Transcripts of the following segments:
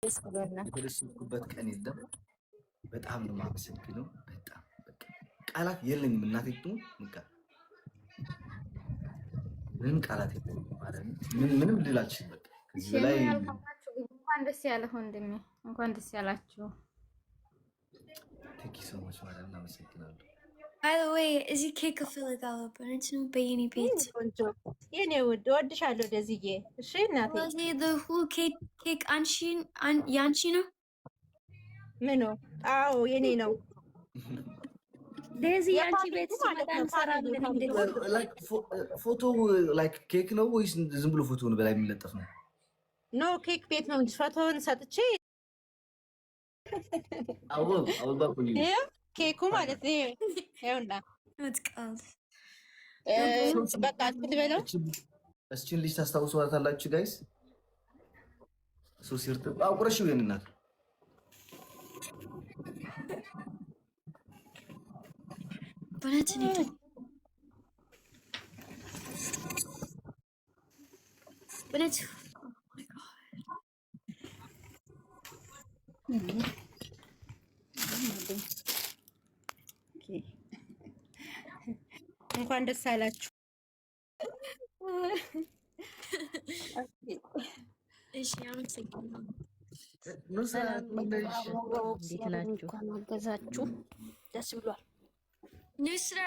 የተደሰትኩበት ቀን የለም። በጣም ነው የማመሰግነው። በጣም በቃ ቃላት የለኝም። እናቴ ትሙት በቃ ምንም ቃላት የለኝም ማለት ነው። ምንም ልል አልችልም። በቃ ከዚህ በላይ እንኳን ደስ ያለህ ወንድሜ፣ እንኳን ደስ ያላችሁ። ቴንክ ዩ ሶ ማች ማለት ነው። አመሰግናለሁ። By the way, is he cake እፈልጋለሁ በእንትኑ በየኔ ቤት የኔ ውድ እወድሻለሁ ደዝዬ። እሺ እናቴ the whole cake ያንቺ ነው? ምኑ? አዎ የኔ ነው። ደዚ ያንቺ ቤት ሲመጣ እንሰራለን። ፎቶ ላይክ ኬክ ነው ወይስ ዝም ብሎ ፎቶ ነው በላይ የሚለጠፍ ነው? ኖ ኬክ ቤት ነው እንጂ ፎቶውን ሰጥቼ አውል ባኩኝ ኬኩ ማለት ነው። ይኸውና በቃ ትበለው። እስኪን ልጅ ታስታውሷታላችሁ ጋይስ? ሶሲርት አቁረሽ ይሄን እናት በእውነት ነው በእውነት እንኳን ደስ አላችሁ። እሺ አመሰግናለሁ። አገዛችሁ ደስ ብሏል። ንስራ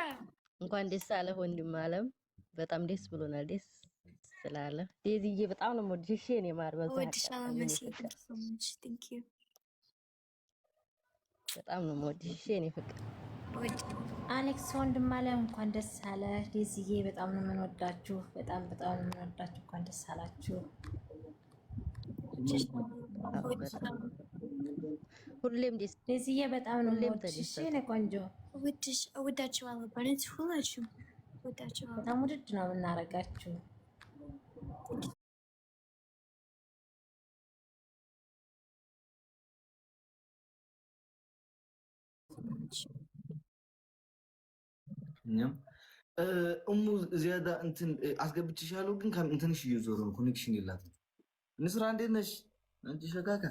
እንኳን ደስ አለህ ወንድም አለም። በጣም ደስ ብሎናል። ደስ ስላለ ዴዚዬ በጣም ነው የምወድሽ የኔ ማር። በጣም ነው የምወድሽ የኔ ፍቅር። አሌክስ ወንድም አለም እንኳን ደስ አለ። ዴዚዬ በጣም ነው የምንወዳችሁ፣ በጣም ነው የምንወዳችሁ። እንኳን ደስ አላችሁ። ሁሌም ደስ ዴዚዬ በጣም ነው የምወድሽ የኔ ቆንጆ። እወዳችኋለሁ በእውነት ሁላችሁም እወዳችኋለሁ። በጣም ውድድ ነው የምናረጋችሁ። እኛም እሙ ዚያዳ እንትን አስገብቼሻለሁ፣ ግን እንትንሽ እየዞረ ነው፣ ኮኔክሽን የላትም። ንስራ እንዴት ነሽ አንቺ ሸካካ?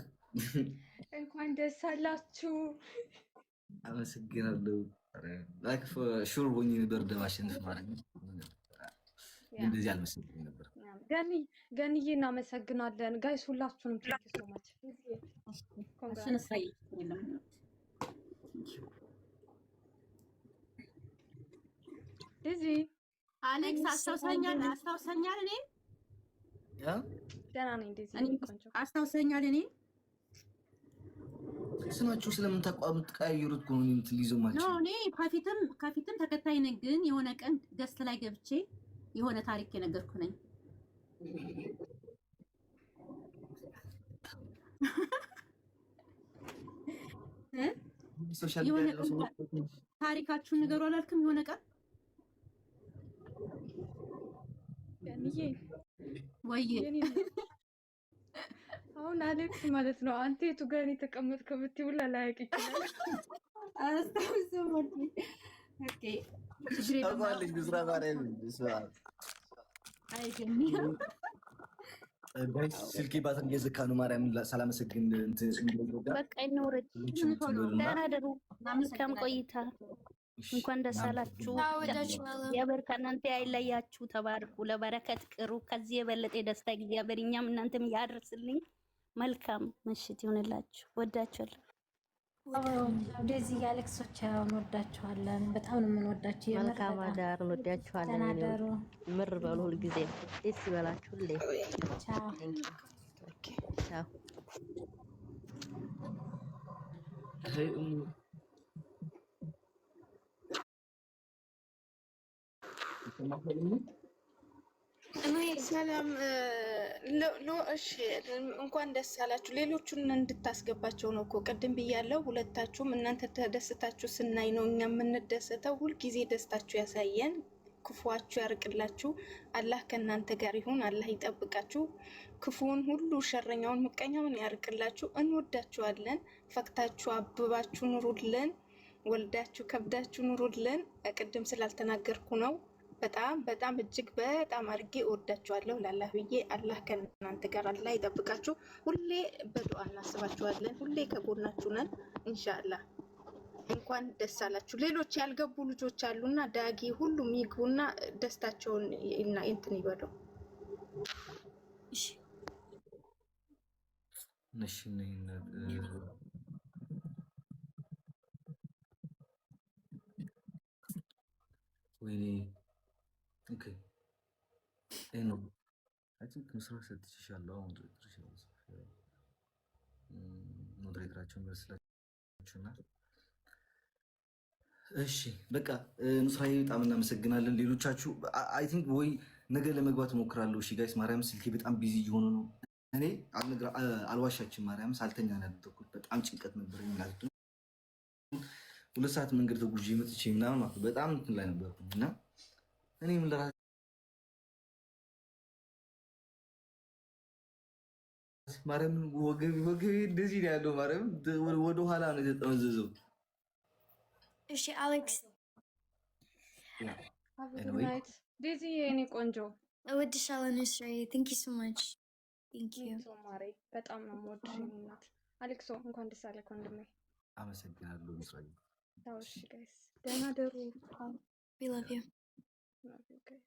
እንኳን ደስ አላችሁ። አመሰግናለሁ። ላይክ ሹር ሆኜ ነበር ደማሽንፍ ማለት ነው። እንደዚህ አልመሰለኝም ነበር። ገንዬ እናመሰግናለን ጋይስ፣ ሁላችሁንም ቴንክ ዩ ሶ ማች። እዚህ አሌክስ አስታውሰኛል እኔ ደህና ነኝ። እንደዚህ ቆንጆ አስታውሰኛል እኔ ስማችሁ ስለምትቀያየሩት እኮ ነው የምትይዘው ማለት ነው። እኔ ከፊትም ተከታይ ነኝ፣ ግን የሆነ ቀን ገስት ላይ ገብቼ የሆነ ታሪክ የነገርኩ ነኝ። ታሪካችሁን ንገሩ አላልክም? የሆነ ቀን ወይ አሁን አሌክስ ማለት ነው አንተ የቱ ጋር ነው የተቀመጥከው ብትይ ሁላ ላያውቅ ይችላል። አስታውሰው ኦኬ ታውቃለች ብስራ ማርያም ስልኬ ባትሪ እየዘካ ነው። ማርያም ሳላመሰግን በቃ እንውረድ። ደህና ደሩ። መልካም ቆይታ። እንኳን ደስ አላችሁ። እግዚአብሔር ከእናንተ አይለያችሁ። ተባርኩ፣ ለበረከት ቅሩ። ከዚህ የበለጠ ደስታ እግዚአብሔር እኛም እናንተም ያድርስልኝ። መልካም ምሽት ይሁንላችሁ። ወዳችኋለሁ። እንደዚህ አሌክሶች እንወዳችኋለን። በጣም ነው የምንወዳችሁ። መልካም አዳር። እንወዳችኋለን። ምር በሉ። ሁልጊዜ ደስ ይበላችሁ። ሁሌ ቻው ቻው። ሰላም እሺ፣ እንኳን ደስ አላችሁ። ሌሎቹን እንድታስገባቸው ነው እኮ ቅድም ብያለሁ። ሁለታችሁም እናንተ ተደስታችሁ ስናይ ነው እኛ የምንደሰተው። ሁልጊዜ ደስታችሁ ያሳየን፣ ክፉዋችሁ ያርቅላችሁ። አላህ ከእናንተ ጋር ይሁን። አላህ ይጠብቃችሁ። ክፉውን ሁሉ ሸረኛውን፣ ምቀኛውን ያርቅላችሁ። እንወዳችኋለን። ፈክታችሁ አብባችሁ ኑሩልን። ወልዳችሁ ከብዳችሁ ኑሩልን። ቅድም ስላልተናገርኩ ነው። በጣም በጣም እጅግ በጣም አድርጌ እወዳችኋለሁ። ላላህ ብዬ አላህ ከእናንተ ጋር አላህ ይጠብቃችሁ። ሁሌ በዱዓ እናስባችኋለን። ሁሌ ከጎናችሁ ነን ኢንሻአላህ። እንኳን ደስ አላችሁ። ሌሎች ያልገቡ ልጆች አሉና ዳጊ ሁሉም ይግቡና ደስታቸውን እንትን ይበሉ። ወይኔ ኦኬ ነው አይ ቲንክ መስራት ሰጥቻለሁ። አሁን ሞዴሬተራቸውን መስላችሁና እሺ በቃ ኑስራዬ በጣም እናመሰግናለን። ሌሎቻችሁ አይ ቲንክ ወይ ነገ ለመግባት እሞክራለሁ። እሺ ጋይስ ማርያም ስልኬ በጣም ቢዚ እየሆኑ ነው። እኔ አልዋሻችን ማርያም ሳልተኛ ነው ያደረኩት። በጣም ጭንቀት ነበር ማለት ነው። 2 ሰዓት መንገድ ተጉዤ መጥቼ ምናምን ማለት በጣም እንትን ላይ ነበርኩኝ እና እኔም ለራሴ ማርያም ወገቤ እንደዚህ ነው ያለው። ማርያም ወደ ኋላ ነው የተጠመዘዘው። እሺ አሌክስ ዴዚ የኔ ቆንጆ እወድሻለሁ። ኑስራዬ ቴንክ ዩ ሶ ማች ቴንክ ዩ ማሬ በጣም ነው የምወድሽ እናት። አሌክሶ እንኳን ደስ አለህ ወንድሜ። አመሰግናለሁ ኑስራዬ። እሺ ጋይስ ደህና ደሩ። ዊ ላቭ ዩ ጋይስ